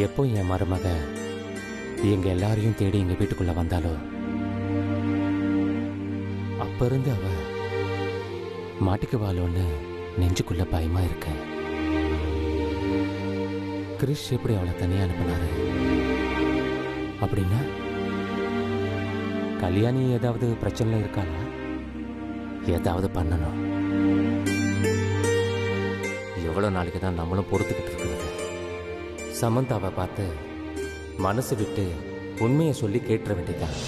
எப்போ என் மருமக எங்க எல்லாரையும் தேடி எங்க வீட்டுக்குள்ள வந்தாலோ அப்ப இருந்து அவ மாட்டிக்குவாளோன்னு நெஞ்சுக்குள்ள பயமா இருக்க. கிரிஷ் எப்படி அவளை தனியா அனுப்பினாரு? அப்படின்னா கல்யாணி ஏதாவது பிரச்சனை இருக்காளா? ஏதாவது பண்ணணும். எவ்வளவு நாளைக்கு தான் நம்மளும் பொறுத்துக்கிட்டு இருக்கிறது? சமந்தாவை பார்த்து மனசு விட்டு உண்மையை சொல்லி கேட்டுற வேண்டியதான்.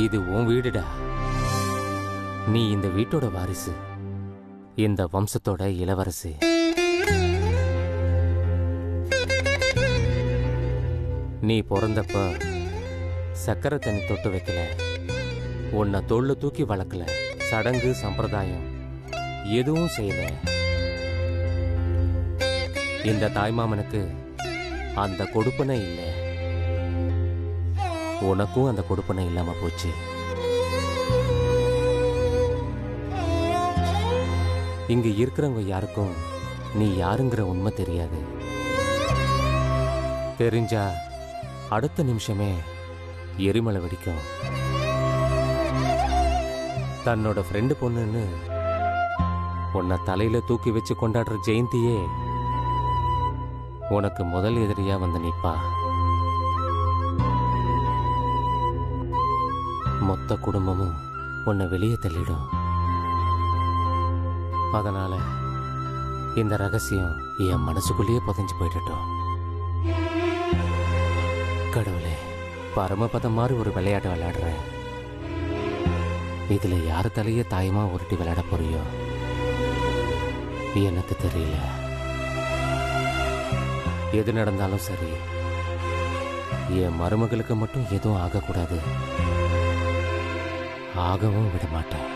இது உன் வீடுடா. நீ இந்த வீட்டோட வாரிசு, இந்த வம்சத்தோட இளவரசி. நீ பிறந்தப்ப சக்கரை தண்ணி தொட்டு வைக்கல, உன்னை தோள்ல தூக்கி வளர்க்கல, சடங்கு சம்பிரதாயம் எதுவும் செய்யல. இந்த தாய்மாமனுக்கு அந்த கொடுப்பனை இல்லை, உனக்கும் அந்த கொடுப்பனை இல்லாம போச்சு. இங்க இருக்கிறவங்க யாருக்கும் நீ யாருங்கிற உண்மை தெரியாது. தெரிஞ்சா அடுத்த நிமிஷமே எரிமலை வெடிக்கும். தன்னோட ஃப்ரெண்டு பொண்ணுன்னு உன்னை தலையில தூக்கி வச்சு கொண்டாடுற ஜெயந்தியே உனக்கு முதல் எதிரியா வந்து நிப்பா. மொத்த குடும்பமும் உன்னை வெளியே தள்ளிடும். அதனால இந்த ரகசியம் என் மனசுக்குள்ளேயே புதைஞ்சு போயிடட்டும். கடவுளே, பரமபதம் மாதிரி ஒரு விளையாட்டு விளையாடுறேன். இதுல யாரு தலையே தாயமா உருட்டி விளையாட போறியோ எனக்கு தெரியல. எது நடந்தாலும் சரி, என் மருமகளுக்கு மட்டும் எதுவும் ஆகக்கூடாது. ஆகவும் விட மாட்டேன்.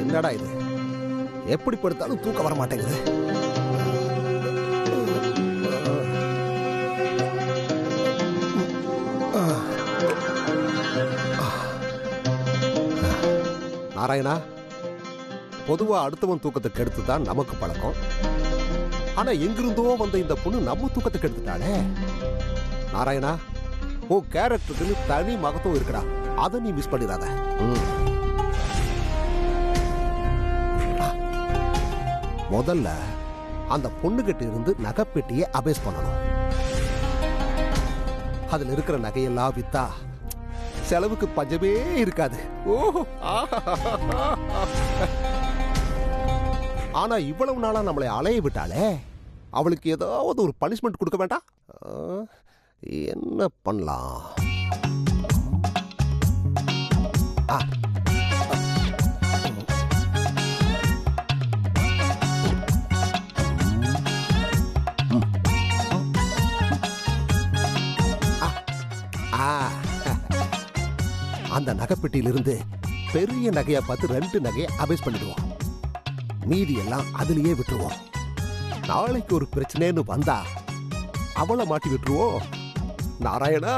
என்னடா இது, எப்படி படுத்தாலும் தூக்கம் வர மாட்டேங்குது. நாராயணா, பொதுவா அடுத்தவன் தூக்கத்தை கெடுத்து தான் நமக்கு பழக்கம். ஆனா எங்கிருந்தோ வந்த இந்த பொண்ணு நம்ம தூக்கத்தை கெடுத்துட்டாளே. நாராயணா, உன் கேரக்டருக்கு தனி மகத்துவம் இருக்குடா, அதை நீ மிஸ் பண்ணிடாத. முதல்ல அந்த பொண்ணுகிட்ட இருந்து நகைப்பெட்டியை அபேஸ் பண்ணணும். அதுல இருக்கிற நகையெல்லாம் வித்தா செலவுக்கு பஞ்சமே இருக்காது. ஆனா இவ்வளவு நாளா நம்மளை அலைய விட்டாலே, அவளுக்கு ஏதாவது ஒரு பனிஷ்மெண்ட் கொடுக்க வேண்டாம்? என்ன பண்ணலாம்? அந்த நகைப்பெட்டியிலிருந்து பெரிய நகையா பார்த்து 2 நகையை அபேஸ் பண்ணிடுவோம். மீதி எல்லாம் அதுலயே விட்டுருவோம். நாளைக்கு ஒரு பிரச்சனைன்னு வந்தா அவளை மாட்டி விட்டுருவோம். நாராயணா,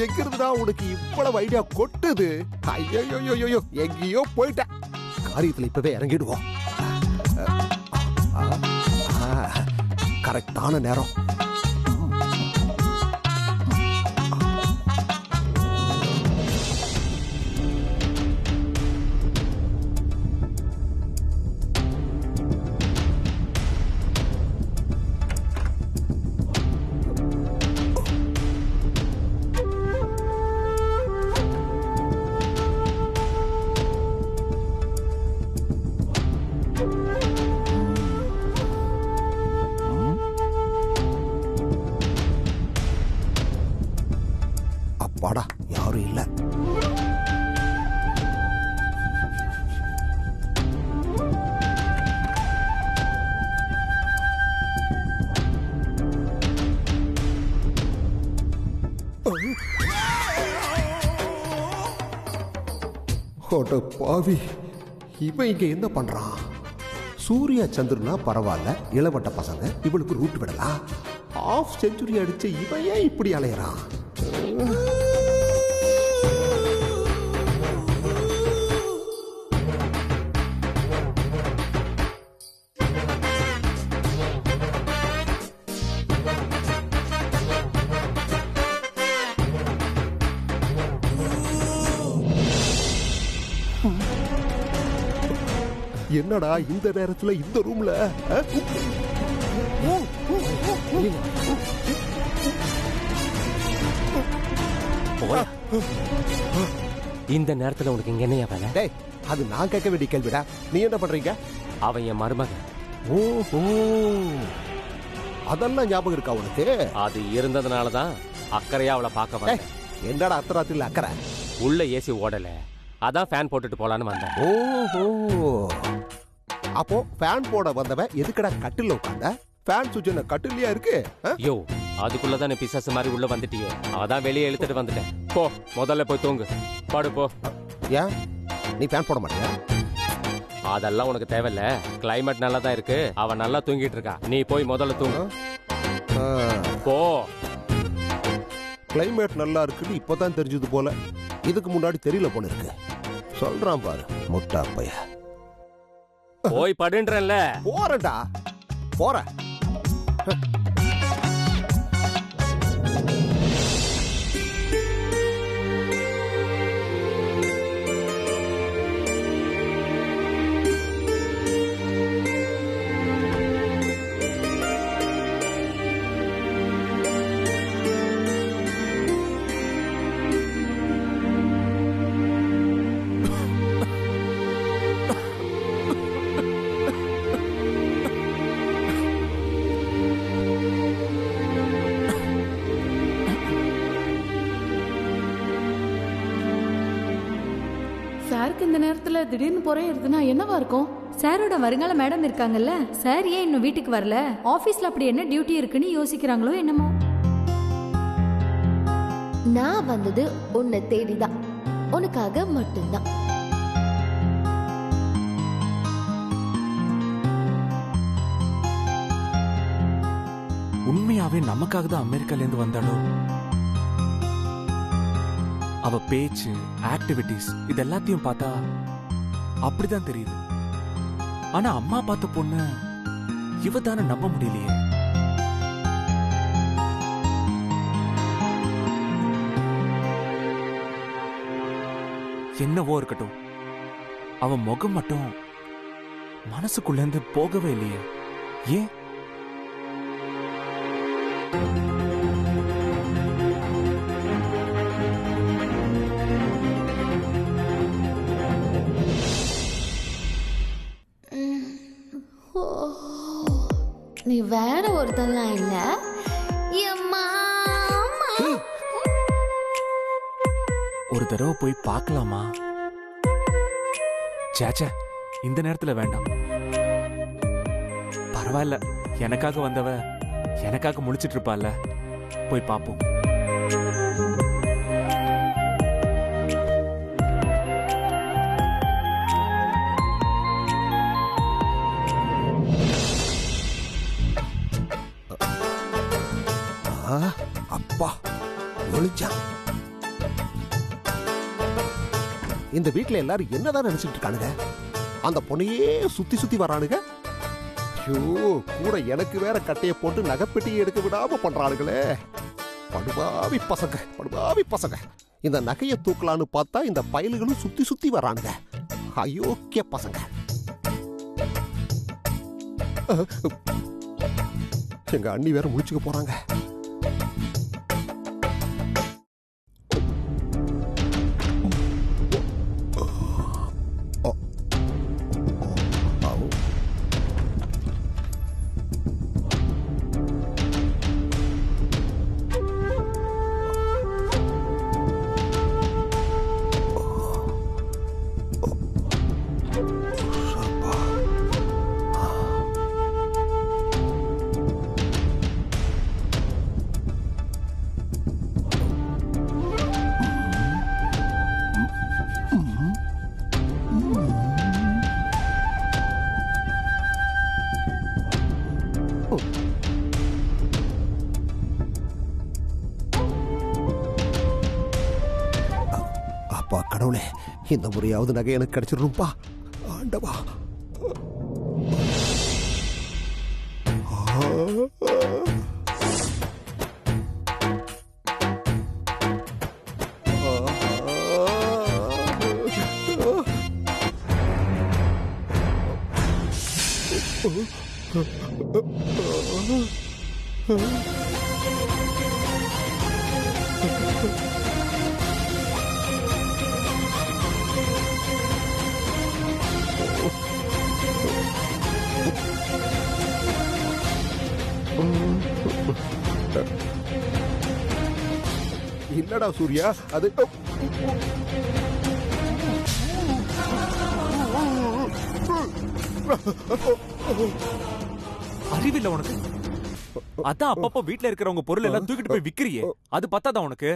எங்கிருந்துடா உனக்கு இவ்வளவு ஐடியா கொட்டுது? ஐயோ, எங்கேயோ போயிட்ட. காரியத்துல இப்பவே இறங்கிடுவோம். கரெக்டான நேரம். அப்பாடா, யாரும் இல்ல. பாவி, இவன் இங்க என்ன பண்றான்? சூர்யா சந்திரனா பரவாயில்ல, இளவட்ட பசங்க, இவளுக்கு ரூட் விடலாம். ஹாஃப் செஞ்சுரி அடிச்ச இவன் ஏன் இப்படி அலையறான்? என்னடா இந்த நேரத்துல இந்த ரூம்ல? இந்த நேரத்துல உனக்கு இங்க என்ன வேலை? டேய், அது நான் கேட்க வேண்டிய கேள்விடா. நீ என்ன பண்றீங்க? அவன் என் மருமகன். ஓஹோ, அதெல்லாம் ஞாபகம் இருக்கா உனக்கு? அது இருந்ததுனாலதான் அக்கறையா அவளை பார்க்க வந்தேன். என்னடா அத்தராத்திரில அக்கறை? உள்ள ஏசி ஓடல, அதான் ஃபேன் போட்டுட்டு போலான்னு வந்தேன். ஓஹோ, அப்போ ஃபேன் போட வந்தவன் எதுக்கடா கட்டில உட்கார்ந்த? ஃபேன் சுவிட்ச் என்ன கட்டிலையா இருக்கு? யோ, அதுக்குள்ளதான் நீ பிசாசு மாதிரி உள்ள வந்துட்டியே, அதான் வெளியே இழுத்துட்டு வந்துட்டேன். போ, முதல்ல போய் தூங்கு. பாடு போ. ஏன் நீ ஃபேன் போட மாட்டியா? அதெல்லாம் உனக்கு தேவையில்ல. கிளைமேட் நல்லா தான் இருக்கு, அவன் நல்லா தூங்கிட்டு இருக்கா. நீ போய் முதல்ல தூங்கு. போ. கிளைமேட் நல்லா இருக்குன்னு இப்பதான் தெரிஞ்சது போல, இதுக்கு முன்னாடி தெரியல போல இருக்கு. சொல்றான் பாரு முட்டா பைய. போய் படுன்றல. போறடா, போற. சாருக்கு இந்த நேரத்துல திடீர்னு போறேன் இருக்குன்னா என்னவா இருக்கும்? சாரோட வருங்கால மேடம் இருக்காங்கல்ல, சார் ஏன் இன்னும் வீட்டுக்கு வரல? ஆபீஸ்ல அப்படி என்ன டியூட்டி இருக்குன்னு யோசிக்கிறாங்களோ என்னமோ. நான் வந்தது உன்னை தேடிதான், உனக்காக மட்டும்தான். உண்மையாவே நமக்காக தான் அமெரிக்கால இருந்து வந்தாலும் அவ பேச்சு, ஆக்டிவிட்டிஸ் இது எல்லாத்தையும் பார்த்தா அப்படிதான் தெரியுது. ஆனா அம்மா பார்த்த பொண்ணு இவ தானே நம்ப முடியலையே. என்னவோ இருக்கட்டும், அவ முகம் மட்டும் மனசுக்குள்ள இருந்து போகவே இல்லையே. ஏன்? நீ வேற ஒருத்தெல்லாம் இல்ல, ஒரு தடவை போய் பார்க்கலாமா? சேச்சே, இந்த நேரத்துல வேண்டாம். பரவாயில்ல, எனக்காக வந்தவ எனக்காக முழிச்சிட்டு இருப்பால, போய் பாப்போம். ஒளிச்சான். இந்த வீட்டுல எல்லாரும் என்னதான் நினைச்சிட்டு இருக்கானுங்க? அந்த பொண்ணையே சுத்தி சுத்தி வரானுங்க. ஐயோ, கூட எனக்கு வேற கட்டைய போட்டு நகைப்பெட்டியை எடுக்க விடாம பண்றானுங்களே. படுபாவி பசங்க, படுபாவி பசங்க. இந்த நகையை தூக்கலான்னு பார்த்தா இந்த பயல்களும் சுத்தி சுத்தி வரானுங்க. அயோக்கிய பசங்க. எங்க அண்ணி வேற முடிச்சுக்க போறாங்க. அப்பா கடவுளே, இந்த முறையாவது நகை எனக்கு கிடைச்சிருப்பா. ஆண்டவா. இல்லடா சூர்யா, அது அறிவில்ல உனக்கு? அதான் அப்பப்போ வீட்ல இருக்கிறவங்க பொருள் எல்லாம் தூக்கிட்டு போய் விக்கிறியே, அது பத்தாதான் உனக்கு?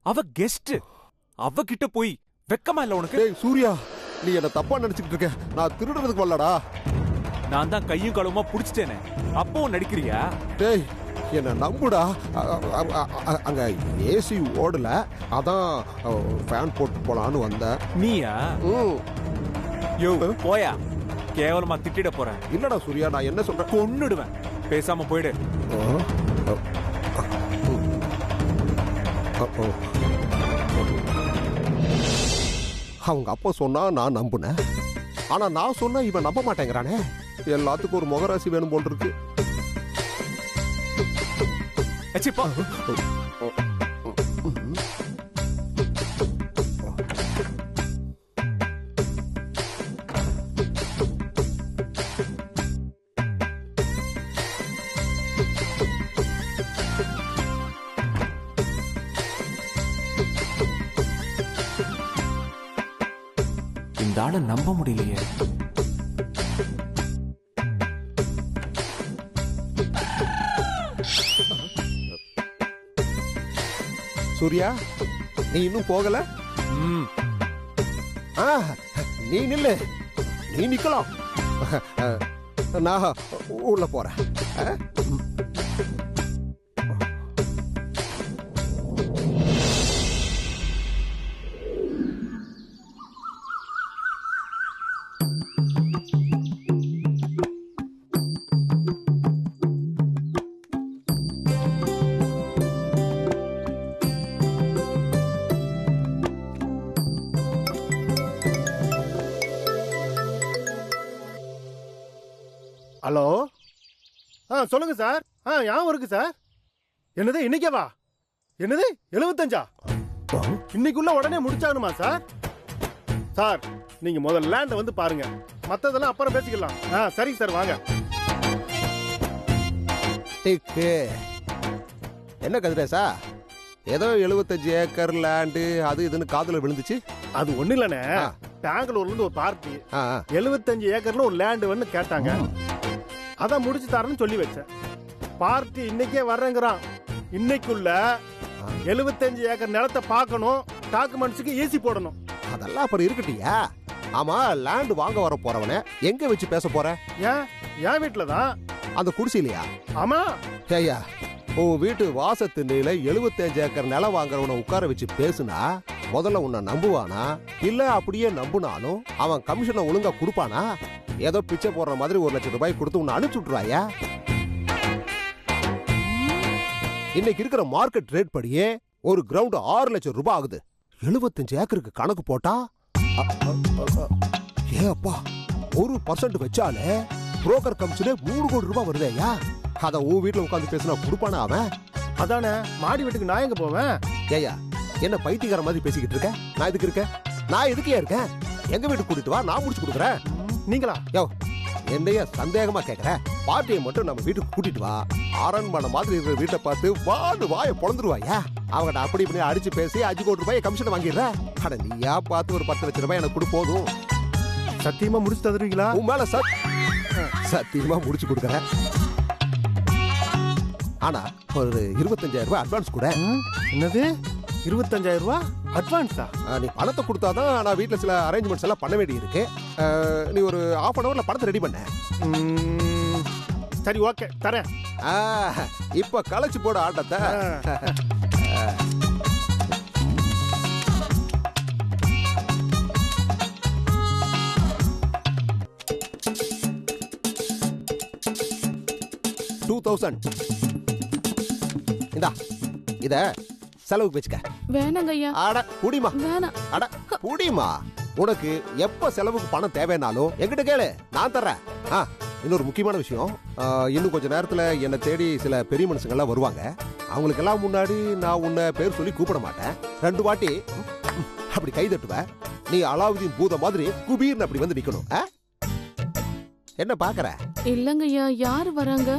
அவ கெஸ்ட், அவ கிட்ட போய் வெக்கமா இல்ல உனக்கு? டேய் சூர்யா, நீ என்ன தப்பா நினைச்சிட்டு இருக்க. நான் திருடுறதுக்கு வரலடா. நான் தான் கையும் களவுமா புடிச்சிட்டேனே, அப்பவும் நடிக்கிறியா? டேய் என்ன நம்புடா. அங்க ஏசி ஓடல, அதான் ஃபேன் போட்டு போலான்னு வந்தேன். நீயா? யோ போயா, கேவலமா திட்டிட போறேன். இல்லடா சூர்யா, நான் என்ன சொல்றேன்? கொன்னுடுவேன், பேசாம போயிடு. அவங்க அப்பா சொன்னா நான் நம்புனேன். ஆனா நான் சொன்னா இவன் நம்ப மாட்டேங்கிறானே. எல்லாத்துக்கும் ஒரு முகராசி வேணும் போல் இருக்கு. அச்சிப்பா, இந்த ஆளை நம்ப முடியலையே. சூர்யா, நீ இன்னும் போகல? நீ நில்லு, நீ நிக்கலாம். நான் உள்ள போறேன். ஹலோ, சொல்லுங்க சார். ஞாபகம் இருக்கு சார். என்னது இன்னைக்கேவா? என்னது 75? இன்னைக்குள்ள உடனே முடிச்சானுமா சார்? சார் நீங்க முதல்ல லேண்ட வந்து பாருங்க, மத்ததெல்லாம் அப்புறம் பேசிக்கலாம். சரிங்க சார், வாங்க. என்ன கதிரேசா, ஏதோ 75 ஏக்கர் லேண்டு அது இதுன்னு காதுல விழுந்துச்சு. அது ஒண்ணு இல்லனே, பெங்களூர்ல இருந்து ஒரு பார்ட்டி 75 ஏக்கர்ல ஒரு லேண்ட் வந்து கேட்டாங்க. அதான் முடிச்சு தரேன்னு சொல்லி வச்சேன். பார்ட்டி இன்னைக்கே வர்றேங்கிறான். இன்னைக்குள்ள 75 ஏக்கர் நிலத்தை பார்க்கணும், டாக்குமெண்ட்ஸுக்கு ஏசி போடணும். அதெல்லாம் அப்புறம் இருக்கட்டியா? ஆமா, லேண்ட் வாங்க வர போறவன எங்க வச்சு பேச போற? ஏன் வீட்டுல தான். அந்த குடிசையிலையா? ஆமா. ஐயா, உன் வீட்டு வாசத்திண்ணையில 75 ஏக்கர் நிலம் வாங்குறவனை உட்கார வச்சு பேசுனா முதல்ல உன்னை நம்புவானா? இல்ல அப்படியே நம்புனாலும் அவன் கமிஷனை ஒழுங்கா கொடுப்பானா? ஏதோ பிச்சை போடுற மாதிரி 1 லட்சம் ரூபாய் கொடுத்து உன்னை அனுப்பிச்சு விட்டுருவாயா? இன்னைக்கு இருக்கிற மார்க்கெட் ரேட் படியே ஒரு கிரவுண்ட் 6 லட்சம் ரூபாய் ஆகுது. 75 ஏக்கருக்கு கணக்கு போட்டா ஏ அப்பா, 1% வச்சாலே புரோக்கர் கமிஷனே 3 கோடி ரூபாய் வருதேயா. அத உன் வீட்டுல உட்காந்து பேசினா கொடுப்பானா அவன்? அதானே, மாடி வீட்டுக்கு நான் எங்க போவேன்? ஏயா, என்ன பைத்தியக்கார மாதிரி பேசிக்கிட்டு இருக்க? நான் எதுக்கு இருக்கேன்? நான் எதுக்கே இருக்கேன்? எங்க வீட்டுக்கு கூட்டிட்டு வா, நான் முடிச்சு கொடுக்குறேன். நீங்களா? யோ, என்னைய சந்தேகமா கேக்குற? பார்ட்டியை மட்டும் நம்ம வீட்டுக்கு கூட்டிட்டு வா. அரண்மனை மாதிரி இருக்கிற வீட்டை பார்த்து வாயை பொழந்துருவாயா? அவங்ககிட்ட அப்படி இப்படி அடிச்சு பேசி 5 கோடி ரூபாய் கமிஷன் வாங்கிடுற. அட நீயா பார்த்து ஒரு 10 லட்சம் ரூபாய் எனக்கு கொடு போதும். சத்தியமா முடிச்சு தருவீங்களா? உன் மேல சத்தியமா முடிச்சு கொடுக்குறேன். ஆனா ஒரு 25,000 ரூபாய் அட்வான்ஸ் கூட. என்னது, 25,000 ரூபாய் அட்வான்ஸா? நீ பணத்தை கொடுத்தாதான் நான் வீட்டுல சில அரேஞ்ச்மெண்ட்ஸ் எல்லாம் பண்ண வேண்டி இருக்கு. நீ ஒரு 1/2 hourல பணத்தை ரெடி பண்ண. சரி, ஓகே, தரேன். இப்ப களைச்சு போட ஆட்டத்தை. இந்தா, இத செலவுக்கு வச்சுக்க. வேணாங்க ஐயா. அட புடிமா. வேணாம். அட புடிமா. உனக்கு எப்ப செலவுக்கு பணம் தேவைனாலும் என்கிட்ட கேளு, நான் தர்றேன். இன்னொரு முக்கியமான விஷயம், இன்னும் கொஞ்ச நேரத்துல என்னை தேடி சில பெரிய மனுஷங்கள்லாம் வருவாங்க. அவங்களுக்கு எல்லாம் முன்னாடி நான் உன்னை பேர் சொல்லி கூப்பிட மாட்டேன். 2 வாட்டி அப்படி கை தட்டுவேன். நீ அலாவுதீன் பூத மாதிரி குபீர்னு அப்படி வந்து நிக்கணும். என்ன பாக்குற? இல்லங்க ஐயா, யாரு வராங்க?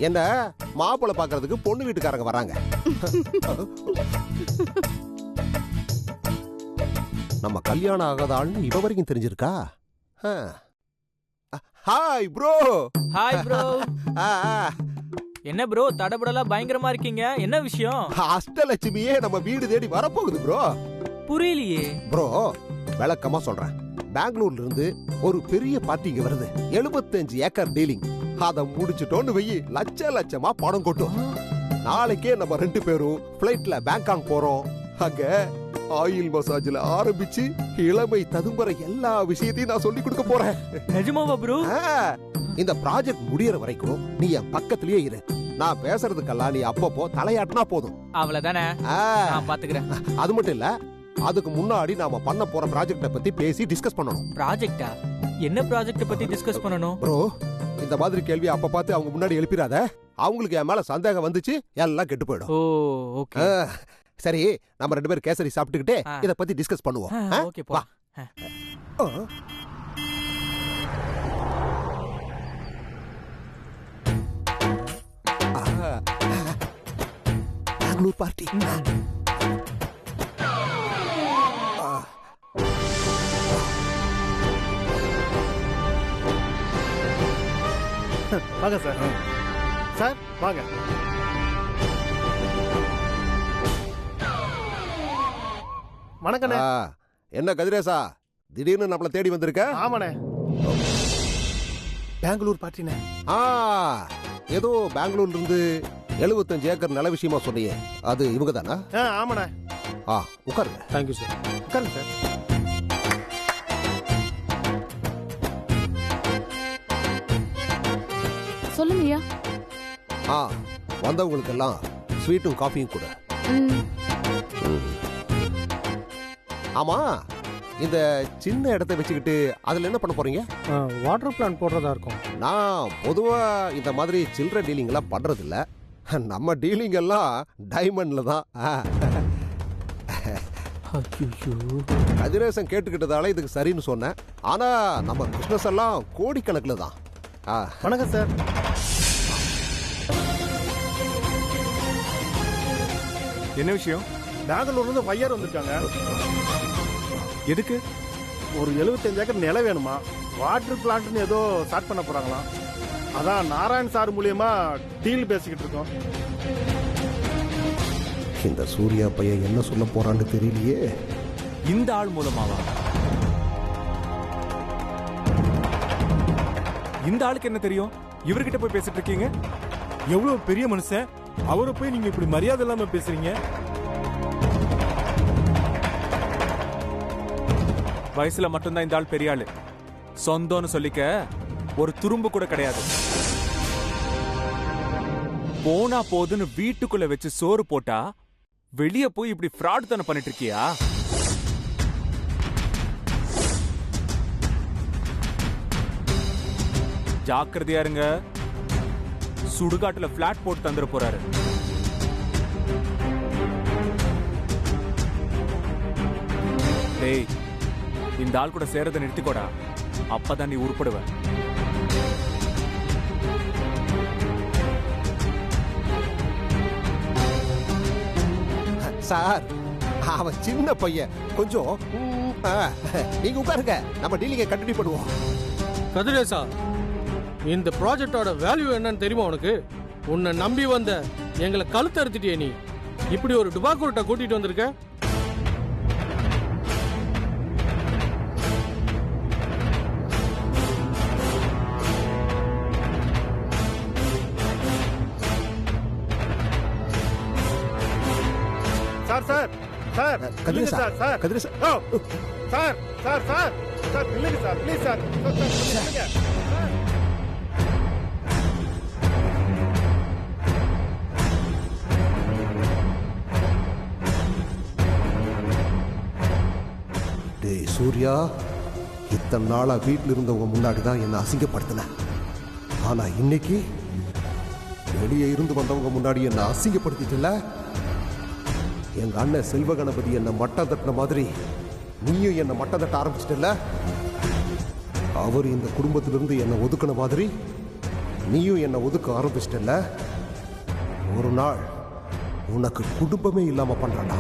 என்ன மாப்பிள்ளை பாக்குறதுக்கு பொண்ணு வீட்டுக்காரங்க வராங்க. நம்ம கல்யாணம் ஆகாத ஆள்னு இப்ப வரைக்கும் தெரிஞ்சிருக்கா? Hi bro. Hi bro. என்ன ப்ரோ தடபடலாம் பயங்கரமா இருக்கீங்க, என்ன விஷயம்? அஷ்டலட்சுமியே நம்ம வீடு தேடி வரப்போகுது ப்ரோ. புரியலையே ப்ரோ, விளக்கமா சொல்றேன். பெங்களூர்ல இருந்து ஒரு பெரிய பார்ட்டி இங்க வருது. 75 ஏக்கர் டீலிங். அத முடிச்சிட்டோன்னு வெயி லட்சமா பணம் கொட்டும். நாளைக்கே நம்ம 2 பேரும் பிளைட்ல பேங்காக் போறோம். அங்க ஆயில் மசாஜ்ல ஆரம்பிச்சு இளமை ததும்புற எல்லா விஷயத்தையும் நான் சொல்லி கொடுக்க போறேன். நிஜமாவா ப்ரோ? இந்த ப்ராஜெக்ட் முடியற வரைக்கும் நீ என் பக்கத்திலேயே இரு. நான் பேசுறதுக்கெல்லாம் நீ அப்பப்போ தலையாட்டினா போதும். அவ்வளவுதானே, நான் பாத்துக்கிறேன். அது மட்டும் இல்ல, அதுக்கு முன்னாடி நாம பண்ண போற ப்ராஜெக்ட பத்தி பேசி டிஸ்கஸ் பண்ணணும். ப்ராஜெக்டா? என்ன ப்ராஜெக்ட் பத்தி டிஸ்கஸ் பண்ணணும்? ப்ரோ, இந்த மாதிரி கேள்வி அப்ப பார்த்து அவங்க முன்னாடி எழுப்பிராத. அவங்களுக்கு என் மேல சந்தேகம் வந்துச்சு, எல்லாம் கெட்டு போயிடும். ஓ ஓகே. சரி, நம்ம 2 பேரும் கேசரி சாப்பிட்டுக்கிட்டே இத பத்தி டிஸ்கஸ் பண்ணுவோம். ஓகே வா. பெங்களூர் பார்ட்டி. வாங்க சார். சார் வாங்க. வணக்கண்ணே. என்ன கதிரேசா, திடீர்னு நம்மள தேடி வந்திருக்க? ஆமாண்ணே, பெங்களூர் பார்ட்டினே. ஏதோ பெங்களூர்ல இருந்து 75 ஏக்கர் நில விஷயமா சொன்னியே, அது இவங்க தானா? ஆமாண்ணே. உட்காருங்க. Thank you sir. உட்காருங்க சார். சொல்லுங்கய்யா. வந்தவங்களுக்கு எல்லாம் ஸ்வீட்டும் காஃபியும் கூட. ஆமா, இந்த சின்ன இடத்தை வச்சுக்கிட்டு அதுல என்ன பண்ண போறீங்க? வாட்டர் பிளான்ட் போடுறதா இருக்கும். நான் பொதுவா இந்த மாதிரி சில்லற டீலிங் எல்லாம் பண்றது இல்ல. நம்ம டீலிங் எல்லாம் டைமண்ட்ல தான். கதிரேசன் கேட்டுக்கிட்டதால இதுக்கு சரின்னு சொன்னேன். ஆனா நம்ம பிசினஸ் எல்லாம் கோடிக்கணக்கில் தான். வணக்கம் சார். என்ன விஷயம்? பெங்களூர்ல இருந்து ஃபயர் வந்திருக்காங்க. எதுக்கு? ஒரு 75 ஏக்கர் நிலம் வேணுமா. வாட்டர் பிளான்ட்னு ஏதோ ஸ்டார்ட் பண்ண போறாங்களாம். அதான் நாராயண் சார் மூலியமா டீல் பேசிக்கிட்டு இருக்கோம். இந்த சூர்யா பையன் என்ன சொல்ல போறான்னு தெரியலையே. இந்த ஆள் மூலமாவா? இந்த ஆளுக்கு என்ன தெரியும்? இவர்கிட்ட போய் பேசிட்டு இருக்கீங்க. எவ்வளவு பெரிய மனுஷன், அவரை போய் நீங்க இப்படி மரியாதை இல்லாம பேசுறீங்க. வயசுல மட்டும்தான் இந்த ஆள் பெரிய ஆளு. சொந்தம்னு சொல்லிக்க ஒரு துரும்பு கூட கிடையாது. போனா போதுன்னு வீட்டுக்குள்ள வச்சு சோறு போட்டா வெளிய போய் இப்படி ஃப்ராட் தானே பண்ணிட்டு இருக்கியா? ஜாக்கிரதையா இருங்க, சுடுகாட்டுல பிளாட் போட்டு தந்துட போறாரு. டேய், இந்த ஆள் கூட சேரதை நிறுத்திக்கோடா, அப்பதான் நீ உருப்படுவ. சார், அவன் சின்ன பையன், கொஞ்சம் நீங்க உட்காருங்க, நம்ம டீலிங்கை கண்டினியூ பண்ணுவோம். கதிரேசா, இந்த ப்ராஜெக்டோட வேல்யூ என்னன்னு தெரியுமா உனக்கு? உன்னை நம்பி வந்த எங்களை கழுத்து அறுத்துட்டியே நீ. இப்படி ஒரு டுபாக்கூர்ட்ட கூட்டிட்டு வந்திருக்க. Sir sir sir Kathiresa, sir sir Kathiresa. Sir sir sir sir இல்லைங்க சார், ப்ளீஸ் சார், இல்லைங்க. டேய் சூர்யா, இத்தனை நாளா வீட்டில் இருந்தவங்க முன்னாடி தான் என்னை அசிங்கப்படுத்தின. ஆனா இன்னைக்கு வெளியே இருந்து வந்தவங்க முன்னாடி என்னை அசிங்கப்படுத்திட்டல. எங்க அண்ணன் செல்வ கணபதி என்னை மட்டம் தட்டின மாதிரி நீயும் என்னை மட்டம் தட்ட ஆரம்பிச்சிட்டல. அவர் இந்த குடும்பத்திலிருந்து என்னை ஒதுக்கின மாதிரி நீயும் என்னை ஒதுக்க ஆரம்பிச்சிட்டல. ஒரு நாள் உனக்கு குடும்பமே இல்லாம பண்றா.